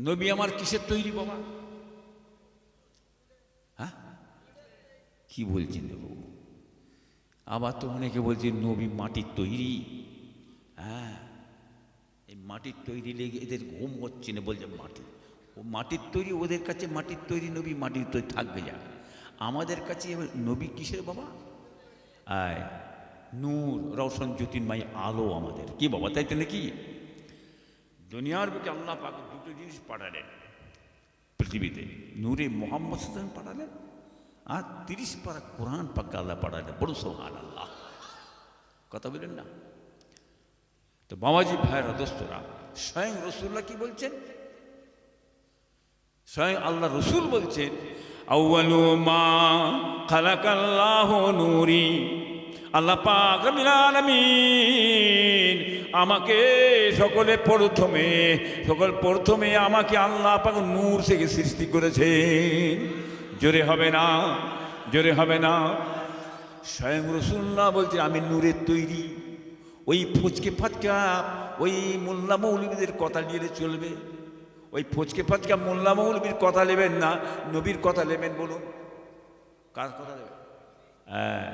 নবী আমার কিসের তৈরি বাবা? হ্যাঁ, কি বলছেন বাবু? আবার তো অনেকে বলছে নবী মাটির তৈরি। হ্যাঁ, এই মাটির তৈরি লেগে এদের ঘুম হচ্ছে না, বলছে মাটি, ও মাটির তৈরি, ওদের কাছে মাটির তৈরি নবী মাটির তৈরি থাকবে যা। আমাদের কাছে নবী কিসের বাবা? আয় নূর, রওশন, জ্যোতির্ময় আলো আমাদের, কি বাবা, তাই তো নাকি? দুনিয়ার বুকে আল্লাহ পাক দুটো জিনিস পাঠালেন পৃথিবীতে, নূরে মোহাম্মদ সাল্লাল্লাহু আলাইহি ওয়াসাল্লাম পাঠালেন, আর 30 পারা কোরআন পাক আল্লাহ পাঠালেন। বড় সুবহানাল্লাহ, কথা বলেন না? তো বাবাজি ভাইরা দোস্তরা, স্বয়ং রসুল্লাহ কি বলছেন? স্বয়ং আল্লাহ রসুল বলছেন, আউয়ালু মা খালাকাল্লাহু নূরি, আল্লাহ পাক রব্বুল আলামিন আমাকে প্রথমে আমাকে আল্লাহ পাক নূর থেকে সৃষ্টি করেছেন। জোরে হবে না, জোরে হবে না। স্বয়ং রসুল্লাহ বলছে আমি নূরের তৈরি। ওই ফুচকে ফাচকা ওই মোল্লা মৌলবীদের কথা নিয়ে চলবে? ওই ফুচকে ফাচকা মোল্লা মৌলবীর কথা নেবেন না, নবীর কথা নেবেন। বলুন কার কথা নেবেন? হ্যাঁ,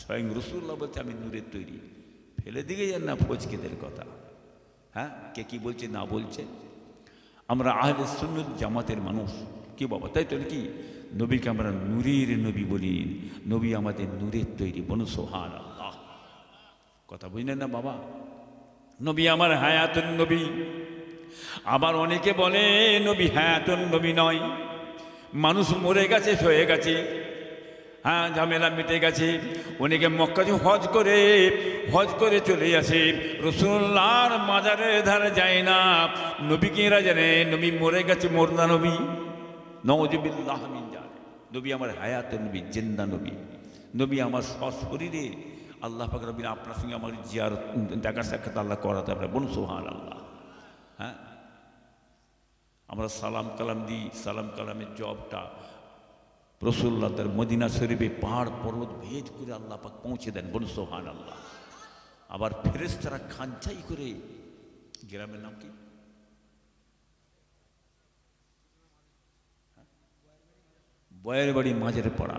স্বয়ং রসুল্লাহ বলছে আমি নূরের তৈরি। ফেলে দিকে যান না ফুচকেদের কথা। হ্যাঁ, কে কি বলছে না বলছে? আমরা আহলে সুন্নাত জামাতের মানুষ, কি বাবা, তাই তো নাকি? নবীকে আমরা নূরের নবী বলি, নবী আমাদের নূরের তৈরি। বলুন সুবহানাল্লাহ, কথা বুঝলেন না বাবা? নবী আমার হায়াতুন নবী। আবার অনেকে বলে নবী হায়াতুন নবী নয়, মানুষ মরে গেছে, হয়ে গেছে, হ্যাঁ, ঝামেলা মিটে গেছে। অনেকে মক্কা হজ করে চলে আসে, রাসূলুল্লাহর মাজারের ধারে যায় না। নবী কি এরা জানে নবী মরে গেছে? মোরদা নবী, নাউযুবিল্লাহ মিন যালিক। নবী আমার হায়াতুন নবী, জিন্দা নবী। নবী আমার সশরীরে আল্লাহ পাক রব্বুল আপনার সঙ্গে আমার জিয়ারত, দেখা সাক্ষাৎ আল্লাহ করাতে হবে। বলুন সুবহানাল্লাহ। হ্যাঁ, আমরা সালাম কালাম দিই, সালাম কালামের জবটা রাসূলুল্লাহ তার মদিনা শরীফে পাহাড় পর্বত ভেদ করে আল্লাহ পাক পৌঁছে দেন। বলুন সুবহানাল্লাহ। আবার ফেরেশতারা খাঞ্চাই করে, গ্রামের নাম কি? বয়ের বাড়ি মাঝের পাড়া,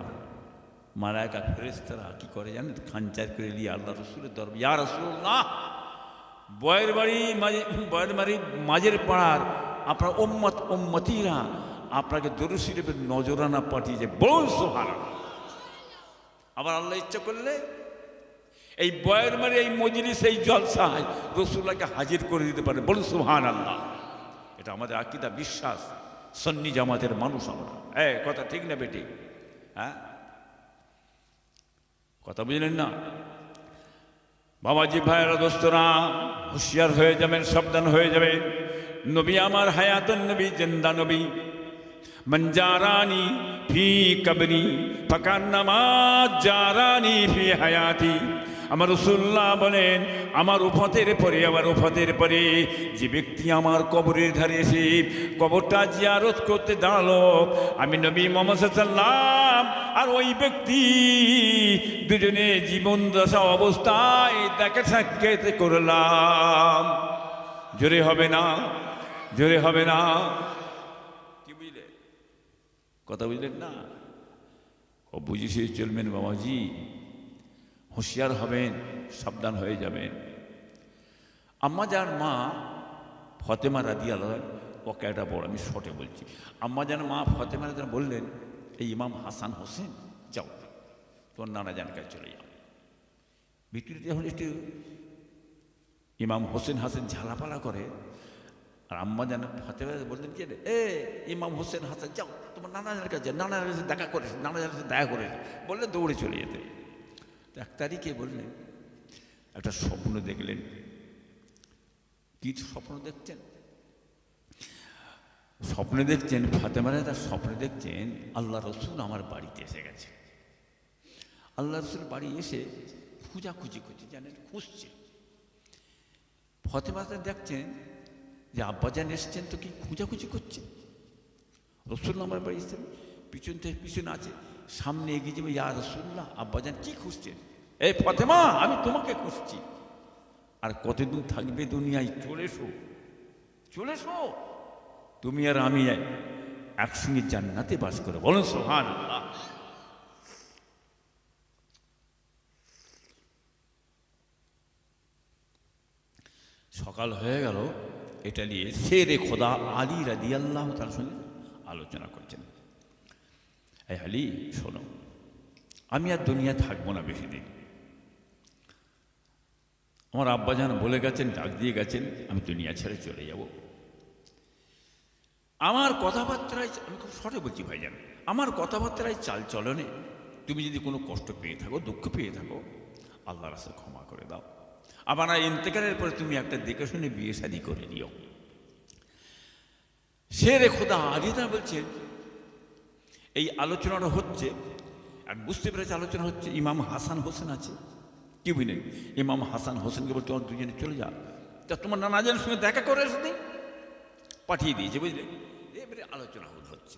মালায়েকা ফেরেশতারা কি করে জানেন? খাঞ্চাই করে নিয়ে আল্লাহ রসুলের দরবার, ইয়া রাসূলুল্লাহ, বয়ের বাড়ি মাঝের পাড়ার আপনার উম্মতিরা আপনাকে দরুদ শরীফের নজরানা পাঠিয়েছে। বলুন সুবহানাল্লাহ। আবার আল্লাহ ইচ্ছা করলে এই বয়ের মারি, এই মজলিস, এই জলসায় রাসূলুল্লাহকে হাজির করে দিতে পারে। বলুন সুবহানাল্লাহ। এটা আমাদের আকীদা, বিশ্বাস, সুন্নি জামাতের মানুষ আমরা। কথা ঠিক না বেটি? হ্যাঁ, কথা বুঝলেন না বাবাজি ভাইরা দোস্তরা? হুঁশিয়ার হয়ে যাবেন, সাবধান হয়ে যাবেন। নবী আমার হায়াতুন নবী, জিন্দা নবী। মান জারানি ফি কবরি ফাকান্নামা জারানি ফি হায়াতি। আমার রাসূলুল্লাহ বলেন, আমার উফতের পরে যে ব্যক্তি আমার কবরের ধারে এসে কবরটা জিয়ারত করতে দাঁড়ালো, আমি নবী মুহাম্মদ সাল্লাল্লাহু আলাইহি ওয়াসাল্লাম আর ওই ব্যক্তি দুজনে জীবন দশা অবস্থায় দেখা সাক্ষাৎ করলাম। জোরে হবে না, জোরে হবে না? কি বুঝলে? কথা বুঝলেন না? ও বুঝিয়ে চলবেন বাবাজি, হুঁশিয়ার হবেন, সাবধান হয়ে যাবেন। আম্মা যার মা ফাতেমা রাদিয়াল্লাহু আনহা, ওকে একটা বড়, আমি শর্টে বলছি। আম্মা যার মা ফাতেমা রাদিয়াল্লাহু বললেন, এই ইমাম হাসান হোসেন যাও, তোর নানা জানের কাছে চলে যাও। ভিতরে যখন একটু ইমাম হোসেন হাসান ঝালাপালা করে, আর আম্মা জান ফাতেমা বললেন যে ইমাম হোসেন হাসান যাও তোমার নানা জানের কাছে, নানা জানের কাছে দেখা করে, নানা জানের কাছে দেখা করে, বললে দৌড়ে চলে যেতে। ডাক্তারিকে বললেন, একটা স্বপ্ন দেখলেন। কি স্বপ্ন দেখছেন? স্বপ্নে দেখছেন ফাতেমারা, তার স্বপ্নে দেখছেন আল্লাহ রসুল আমার বাড়িতে এসে গেছে। আল্লাহ রসুল বাড়ি এসে খুঁজাখুঁজি করছে, জানেন, খুঁজছে। ফাতেমারা দেখছেন যে আব্বাজান এসছেন, তো কি খুঁজাখুঁজি করছে। রসুল আমার বাড়ি এসছেন, পিছন থেকে পিছনে আছে, সামনে এগিয়ে যাবে, ইয়া রাসূলুল্লাহ, আব্বাজান কি খুঁজছেন? এই ফাতেমা, আমি তোমাকে খুঁজছি। আর কতদিন থাকবে দুনিয়ায়? চলে এসো, চলে এসো। তুমি আর আমি একসঙ্গে জান্নাতে বাস করে, বলুন সুবহানাল্লাহ। সকাল হয়ে গেল, এটা নিয়ে শেরে খোদা আলী রাদিয়াল্লাহু তাআলার সঙ্গে আলোচনা করছেন। এই আলী শোনো, আমি আর দুনিয়া থাকবো না বেশি দিন। আমার আব্বাজান বলে গেছেন, ডাক দিয়ে গেছেন, আমি দুনিয়া ছেড়ে চলে যাব। আমার কথাবার্তায়, আমি খুব শর্টে বলছি ভাইজান, আমার কথাবার্তায় চাল চলনে তুমি যদি কোনো কষ্ট পেয়ে থাকো, দুঃখ পেয়ে থাকো, আল্লাহর কাছে ক্ষমা করে দাও। আবার ইন্তেকালের পরে তুমি একটা দেখে শুনে বিয়ে শাদী করে নিও। শেরে খোদা আলিদা বলছেন, এই আলোচনাটা হচ্ছে, আর বুঝতে পেরেছে আলোচনা হচ্ছে, ইমাম হাসান হোসেন আছে, কি বুঝলেন? ইমাম হাসান হোসেনকে বলতে তোমার দুজনে চলে যা, তা তোমার নানাজানের সঙ্গে দেখা করে এসে পাঠিয়ে দিয়েছে, বুঝলেন? এবারে আলোচনা হচ্ছে।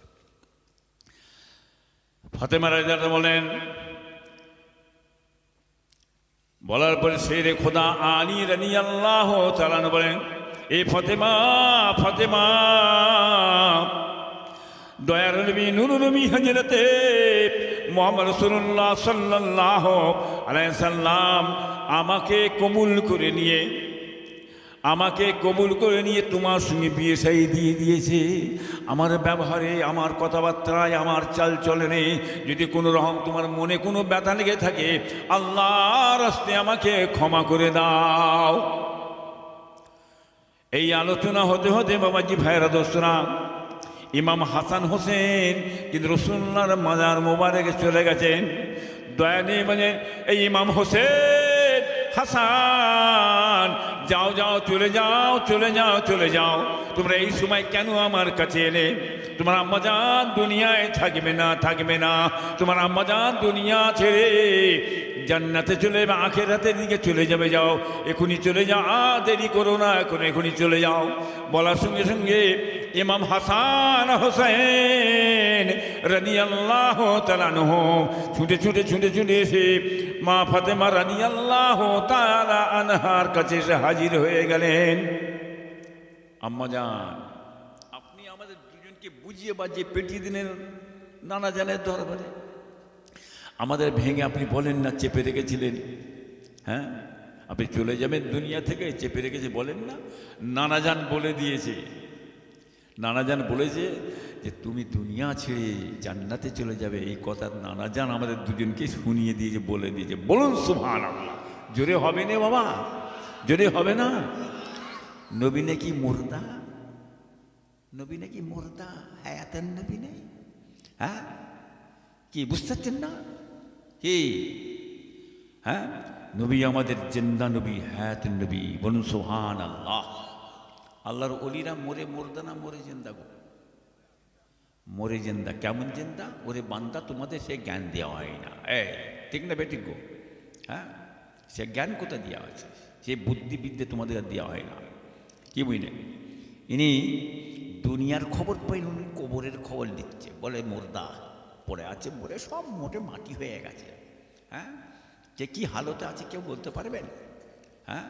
ফাতেমা রাদিয়াল্লাহু বলেন, বলার পরে শেরে খোদা আলী রাদিয়াল্লাহু তাআলা বলেন, এ ফাতেমা, ফাতেমা, দয়ার নবী নূরুল নবী হযরতে মুহাম্মদ রাসূলুল্লাহ সাল্লাল্লাহু আলাইহি সাল্লাম আমাকে কবুল করে নিয়ে তোমার সঙ্গে বিয়ে শাদী দিয়ে দিয়েছে। আমার ব্যবহারে, আমার কথাবার্তায়, আমার চাল চলনে যদি কোনো রকম তোমার মনে কোনো ব্যথা লেগে থাকে, আল্লাহর রাস্তে আমাকে ক্ষমা করে দাও। এই আলোচনা হতে হতে বাবাজি ভাইরা দোস্তরা, ইমাম হাসান হোসেন কিন্তু রাসূলুল্লাহর মাজার মোবারকে চলে গেছেন। দয়া নেই মানে, এই ইমাম হোসেন, হাসান, যাও যাও, চলে যাও, চলে যাও, চলে যাও। তোমরা এই সময় কেন আমার কাছে এলে? তোমার আম্মাজান দুনিয়ায় থাকবে না, থাকবে না। তোমার আম্মাজান দুনিয়া ছেড়ে জান্নাতে চলে যাবে, আখিরাতের দিকে চলে যাবে। যাও, এখনই চলে যাও, দেরি করো না, এখনই চলে যাও। বলার সঙ্গে সঙ্গে ইমাম হাসান হোসেন রাদিয়াল্লাহু তাআলা আনহু ছুটে এসে মা ফাতেমা রাদিয়াল্লাহু তাআলা আনহার কাছে এসে হাজির হয়ে গেলেন। আম্মাজান, আপনি আমাদের দুজনকে বুঝিয়ে বাজিয়ে পেটিয়ে দিলেন নানা জানের দরবারে। আমাদের ভেঙে আপনি বলেন না, চেপে রেখেছিলেন। হ্যাঁ, আপনি চলে যাবেন দুনিয়া থেকে, চেপে রেখেছে বলেন না। নানাজান বলে দিয়েছে, নানাজান বলেছে যে তুমি দুনিয়া ছেড়ে জান্নাতে চলে যাবে। এই কথা নানাজান আমাদের দুজনকে শুনিয়ে দিয়েছে, বলে দিয়েছে। বলুন সুবহানাল্লাহ। জোরে হবে না বাবা, জোরে হবে না? নবী নাকি মুর্দা, নবী নাকি মুর্দা, হায়াতের নবী নেই। হ্যাঁ, কি বুঝতে পারছেন না? কি? হ্যাঁ, নবী আমাদের জিন্দা নবী, হায়াতের নবী। বলুন সুবহানাল্লাহ। আল্লাহর ওলিরা মরে মুর্দা না, মরে জিন্দা গো? মরে জিন্দা। কেমন জিন্দা? ওরে বান্দা, তোমাদের সে জ্ঞান দেওয়া হয় না। ঠিক না বেঠিক গো? হ্যাঁ, সে জ্ঞান কোথা দেওয়া আছে? সে বুদ্ধিবিদ্যা তোমাদের আর দেওয়া হয় না। কি বুঝলেন? ইনি দুনিয়ার খবর পাইন, উনি কবরের খবর দিচ্ছে। বলে মুর্দা পড়ে আছে, মরে সব মোটে মাটি হয়ে গেছে। হ্যাঁ, যে কি হালতে আছে কেউ বলতে পারবেন? হ্যাঁ,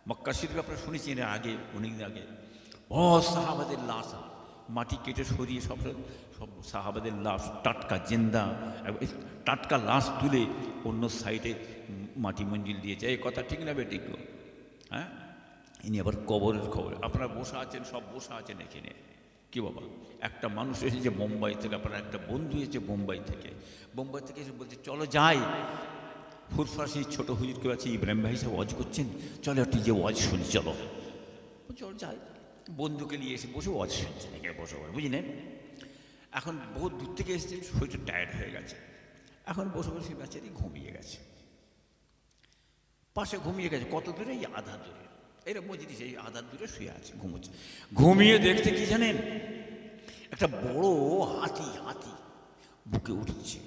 মক্কা শরীফ আপনারা শুনেছেন আগে, অনেকদিন আগে, সাহাবাদের লাশ মাটি কেটে সরিয়ে সব সাহাবাদের লাশ টাটকা জিন্দা, টাটকা লাশ তুলে অন্য সাইডে মাটি মঞ্জিল দিয়েছে। এই কথা ঠিক না বেঠিক? হ্যাঁ, ইনি আবার কবরের খবর। আপনারা বসে আছেন, সব বসে আছেন এখানে। কি বাবা, একটা মানুষ এসেছে বোম্বাই থেকে, আপনার একটা বন্ধু এসেছে বোম্বাই থেকে এসে বলছে চলো যাই। ফুরফাসি ছোট হুজুর কেউ আছে, ইব্রাহিম ভাই সাহেব ওয়াজ করছেন, চলো একটু যে ওয়াজ শুনি, চলো চলো যাই। বন্ধুকে নিয়ে এসে বসে ওয়াজ শুনছেন, এখানে বসে বুঝলেন। এখন বহু দূর থেকে এসেছেন, শরীরটা টায়ার্ড হয়ে গেছে। এখন বসে বসে বেচারি ঘুমিয়ে গেছে, পাশে ঘুমিয়ে গেছে। কত দূরে? এই আধা দূরে, এরা মজলিস এই আধা দূরে শুয়ে আছে, ঘুমোচ্ছে। ঘুমিয়ে দেখতে কি জানেন, একটা বড় হাতি বুকে উঠছে,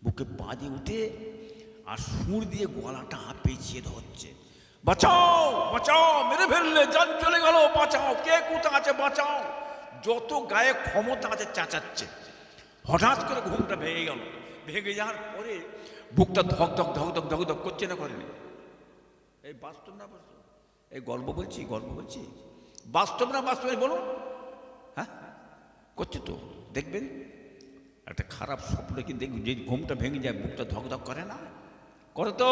বুকে পা দিয়ে উঠে আর সুর দিয়ে গলাটা পেঁচিয়ে ধরছে। বাঁচাও বাঁচাও, মেরে ফেললে, জান চলে গেল, বাঁচাও, কে কোথা আছে বাঁচাও। যত গায়ে ক্ষমতা আছে চাচাচ্ছে। হঠাৎ করে ঘুমটা ভেঙে গেল। ভেঙে যাওয়ার পরে বুকটা ধক ধক ধক ধক ধক ধক করছে না, করেনি? এই বাস্তব না বাস্তব? এই গল্প বলছি বাস্তব না বাস্তব বলুন। হ্যাঁ করছে তো, দেখবেন একটা খারাপ স্বপ্ন কি দেখবেন, যে ঘুমটা ভেঙে যায় বুকটা ধকধক করে না, করে তো,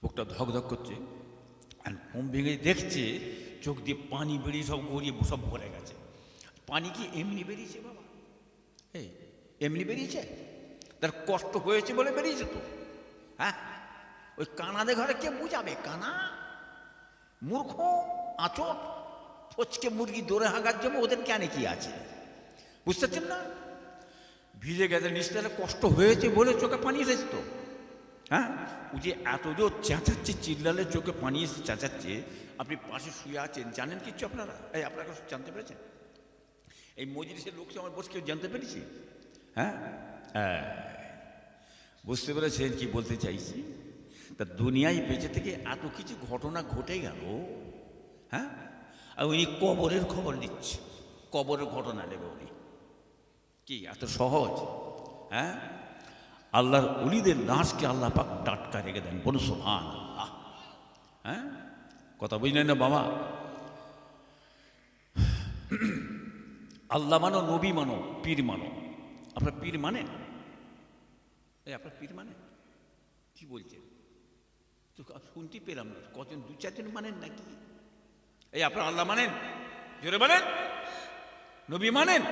বুকটা ধকধক করছে, আর ঘুম ভেঙে দেখছে চোখ দিয়ে পানি বেরিয়ে সব গড়িয়ে সব ভরে গেছে। পানি কি এমনি বেরিয়েছে বাবা? এই এমনি বেরিয়েছে? তার কষ্ট হয়েছে বলে বেরিয়েছে তো। হ্যাঁ, ওই কানাদের ঘরে কে বুঝাবে? কানা মূর্খ আচট ফচকে মুরগি দৌড়ে হাঁকার জন্য ওদের কেন কি আছে, বুঝতে পারছেন না? ভিজে গেছে নিশ্চয় কষ্ট হয়েছে বলে চোখে পানি এসেছে তো। হ্যাঁ, ও যে এত জোর চেঁচাচ্ছে, চিল্লালে চোখে পানি এসে চেঁচাচ্ছে, আপনি পাশে শুয়ে আছেন, জানেন কিচ্ছু আপনারা? এই আপনারা জানতে পেরেছেন? এই মজলিসের লোক আমার বসে কেউ জানতে পেরেছি? হ্যাঁ হ্যাঁ, বুঝতে পেরেছেন কি বলতে চাইছি? তা দুনিয়ায় বেঁচে থেকে এত কিছু ঘটনা ঘটে গেল, হ্যাঁ, আর উনি কবরের খবর দিচ্ছে, কবরের ঘটনা নেবে উনি, কি এত সহজ? হ্যাঁ, আল্লাহর ওলিদের লাশকে আল্লাহ পাক টাটকা রেখে দেন, বলুন সুবহানাল্লাহ। হ্যাঁ, কথা বুঝলেন না বাবা? আল্লাহ মানো, নবী মানো, পীর মানো। আপনার পীর মানেন? এই আপনার পীর মানেন? কি বলছেন তো শুনতে পেলাম না, কজন দু চারজন মানেন নাকি? এই আপনার আল্লাহ মানেন? জোরে মানেন? নবী মানেন?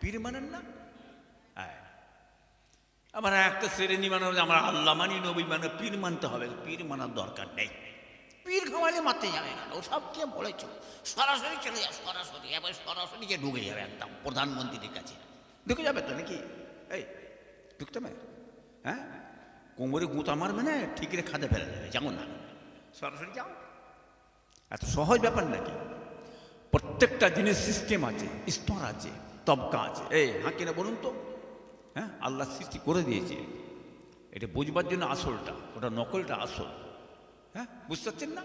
পীর মানেন না? হ্যাঁ, আমার একটা শ্রেণী মানে আমরা আল্লাহ মানি, নবী মানে, পীর মানতে হবে। পীর মানার দরকার নেই, পীর খাওয়ালে মারতে যাবে না, ও সব কে বলেছ? সরাসরি চলে যাবে, সরাসরি এবার সরাসরি গিয়ে ঢুকে যাবে, একদম প্রধানমন্ত্রীর কাছে ঢুকে যাবে তো নাকি? এই ঢুকতে হবে? হ্যাঁ, কোমরে গুঁতা মারবে না, ঠিক রে খাদে ফেলে দেবে, যেমন না সরাসরি যাও। এত সহজ ব্যাপার নাকি? প্রত্যেকটা জিনিস সিস্টেম আছে, স্তর আছে, তবকা আছে। এই হ্যাঁ কিনা বলুন তো? হ্যাঁ, আল্লাহ সৃষ্টি করে দিয়েছে, এটা বুঝবার জন্য আসলটা, ওটা নকলটা আসল। হ্যাঁ, বুঝতে পারছেন না?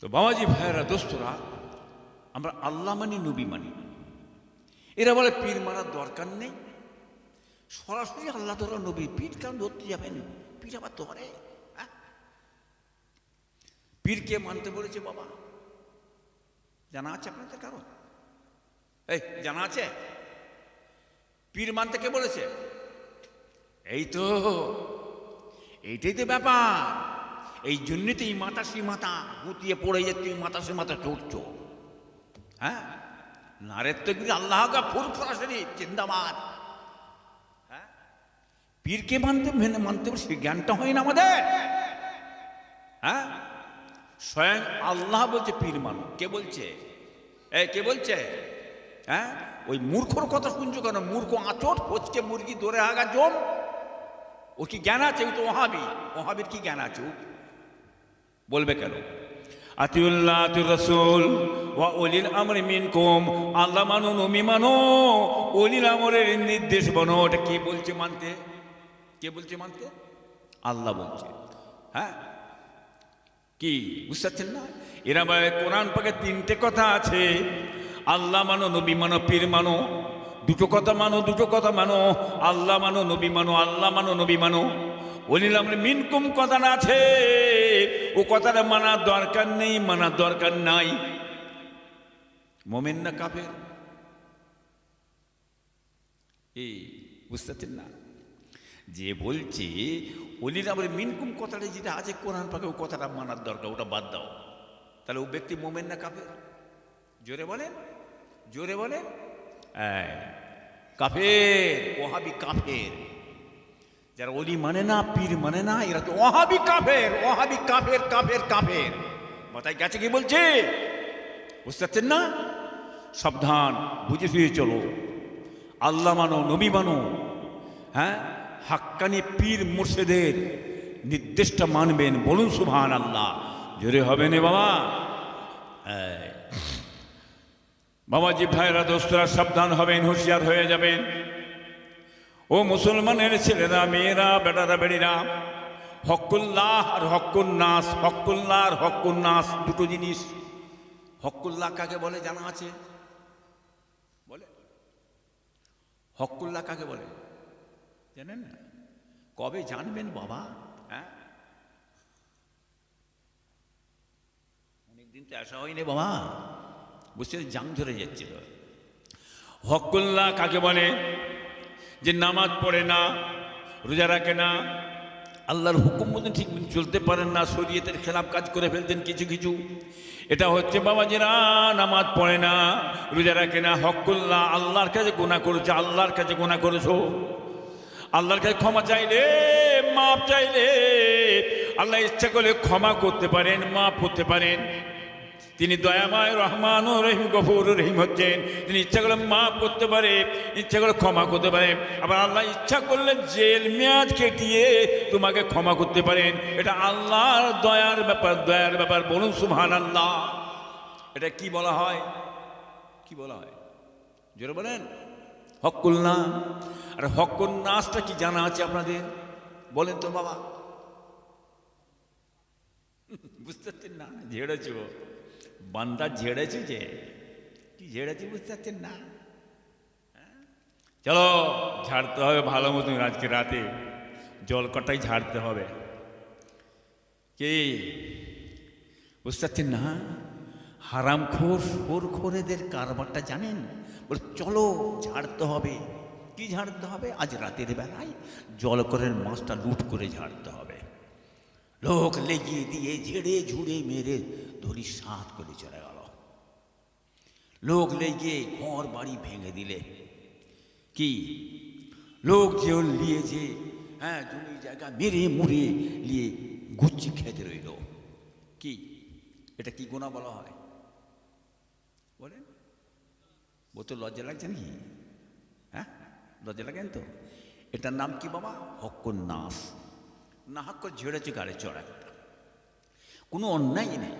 তো বাবাজি ভাইয়েরা দোস্তরা, আমরা আল্লাহ মানি, নবী মানি। এরা বলে পীর মারার দরকার নেই, সরাসরি আল্লাহ ধরা, নবী। পীর কেন ধরতে যাবেন? পীর আবার ধরে? হ্যাঁ, পীরকে মানতে বলেছে বাবা, জানা আছে আপনাদের কারণ? এই জানা আছে পীর মানতে কে বলেছে? এই তো, এইটাই তো ব্যাপার। এই জন্যই তো এই মাথা সে মাথা গুটিয়ে পড়ে যাচ্ছে, তুই মাথা সে মাথা চড়ছ। হ্যাঁ, নারের তো কিন্তু আল্লাহ ফুল সরাসরি জিন্দাবাদ। হ্যাঁ, পীরকে মানতে মানতে সে জ্ঞানটা হয় না আমাদের। হ্যাঁ, স্বয়ং আল্লাহ বলছে পীর মানো। কে বলছে? এই কে বলছে? হ্যাঁ, ওই মূর্খর কথা শুনছো কেন? মূর্খ আঁচট ফচকে মুরগি দৌড়ে আগা জম, ওর কি জ্ঞান আছে? ওই তো ওহাবি, ওহাবির কি জ্ঞান আছে? বলবে কেন? আতিউল্লাহ আতিউর রাসূল ওয়া উলিল আমরি মিনকুম, আল্লাহ মানো, নবী মানো, উলিল আমরের নির্দেশ মানো। এটা কে বলছে মানতে? কে বলছে মানতে? আল্লাহ বলছে। হ্যাঁ, কি বুঝতে পারছেন না? এরা কোরআন পাকে তিনটে কথা আছে, আল্লাহ মানো, নবী মানো, পীর মানো। দুটো কথা মানো, দুটো কথা মানো, আল্লাহ মানো, নবী মানো, আল্লাহ মানো, নবী মানো। উলিল আমরি মিনকুম কথাটা আছে, ও কথাটা মানার দরকার নেই, মানার দরকার নাই। মোমেন না কাফের? এই বুঝতে পারছেন না? যে বলছে উলিল আমরি মিনকুম কথাটা যেটা আছে কোরআন পাকে, ও কথাটা মানার দরকার, ওটা বাদ দাও। তাহলে ও ব্যক্তি মোমেন না কাফের? জোরে বলেন, জোরে বলেন। কাফের, ওহাবি কাফের। যারা ওলি মানে না, পীর মানে না, এরা তো ওহাবি কাফের, ওহাবি কাফের, কাফের কাফের। মাথায় গেছে কি বলছে? বুঝতে পারছেন না? সাবধান, বুঝে শুয়ে চলো। আল্লাহ মানো, নবী মানো। হ্যাঁ, হাক্কানি পীর মুর্শিদের নির্দেশটা মানবেন, বলুন সুবহানাল্লাহ। জোরে হবে না বাবা? বাবাজি ভাইরা দোস্তরা, সাবধান হবেন, হুঁশিয়ার হয়ে যাবেন। ও মুসলমানের ছেলেরা, মেয়েরা, বেটারা, বেড়িরা, হকুল্লাহ আর হকুন নাস। হকুল্লাহ আর হকুন নাস দুটো জিনিস। হকুল্লাহ কাকে বলে জানা আছে? বলে হকুল্লাহ কাকে বলে জানেন না? কবে জানবেন বাবা? হ্যাঁ, দিন তো আসা হয়নি বাবা, বুঝতে জাং ধরে যাচ্ছিল। হকুল্লাহ কাকে বলে? যে নামাজ পড়ে না, রোজা রাখে না, আল্লাহর হুকুম মতন ঠিক চলতে পারেন না, শরীয়তের খেলাফ কাজ করে ফেলতেন কিছু কিছু। এটা হচ্ছে বাবাজিরা নামাজ পড়ে না, রোজা রাখে না, হকুল্লাহ। আল্লাহর কাছে গুনাহ করেছো, আল্লাহর কাছে গুনাহ করেছো। আল্লাহর কাছে ক্ষমা চাইলে, মাপ চাইলে আল্লাহ ইচ্ছা করলে ক্ষমা করতে পারেন, মাপ করতে পারেন। তিনি দয়াময়, রহমান ও রহিম, গফুর রহিম হচ্ছেন। তিনি ইচ্ছা করলে মাফ করতে পারে, ইচ্ছা করলে ক্ষমা করতে পারে। আবার আল্লাহ ইচ্ছা করলে জেল মেয়াদ কেটিয়ে তোমাকে ক্ষমা করতে পারেন। এটা আল্লাহর দয়ার ব্যাপার, দয়ার ব্যাপার। বলুন সুবহানাল্লাহ। এটা কি বলা হয়? কি বলা হয়? জোরে বলেন। হকুল না। আর হকুল নাসটা কি জানা আছে আপনাদের? বলেন তো বাবা। বুঝতে পারছেন না? ঝেড়েছ বান্দা, ঝেড়েছি যে কি ঝেড়েছি বুঝতে পারছেন না? চলো ঝাড়তে হবে ভালো মতন, আজকে রাতে জল কটাই ঝাড়তে হবে। কি বুঝতে পারছেন না? হারামখোর সুরখোরেদের কারবারটা জানেন? বলে চলো ঝাড়তে হবে। কি ঝাড়তে হবে? আজ রাতের বেলায় জলকরের মাছটা লুট করে ঝাড়তে হবে। লোক লেগিয়ে দিয়ে ঝেড়ে ঝুড়ে মেরে ধরি সাত করে চলে গেল। লোক লেগে ঘর বাড়ি ভেঙে দিলে। কি লোক যে নিয়েছে, হ্যাঁ, জমি জায়গা মেরে মুড়ে নিয়ে গুচ্ছি খেতে রইল। কি এটা কি গুনাহ বলা হয়? বলেন। ও তো লজ্জা লাগছে নাকি? হ্যাঁ, লজ্জা লাগেন তো? এটার নাম কি বাবা? হকুন নাস। না হক করে ঝেড়েছে গাড়ি চড়া, কোনো অন্যায় নেই।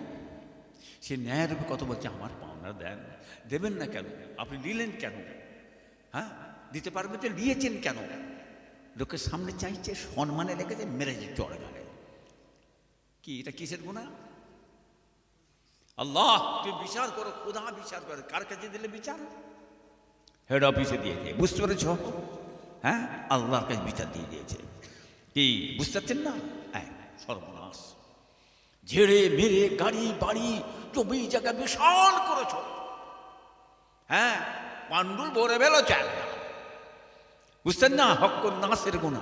সে ন্যায়ের উপর কত বলছে, আমার পাওনা দেন, দেবেন না কেন? আপনি নিলেন কেন? হ্যাঁ, দিতে পারবে তো নিয়েছেন কেন? লোকের সামনে চাইছে, সম্মানে লেগেছে, মেরেছে চড়ে গাড়ে। কি এটা কিসের গুনাহ? আল্লাহ তুই বিচার করো, খোদা বিচার করে। কার কাছে দিলে বিচার? হেড অফিসে দিয়েছে। বুঝতে পেরেছ? হ্যাঁ, আল্লাহর কাছে বিচার দিয়ে দিয়েছে। কি বুঝতে পারছেন না? হ্যাঁ, সর্বনাশ। ঝেড়ে মেরে গাড়ি বাড়ি জমি জায়গা বিশাল করেছ। হ্যাঁ, পান্ডুল ভরে বেলো চাল। বুঝতেন না? হকুন নাসের গুনাহ।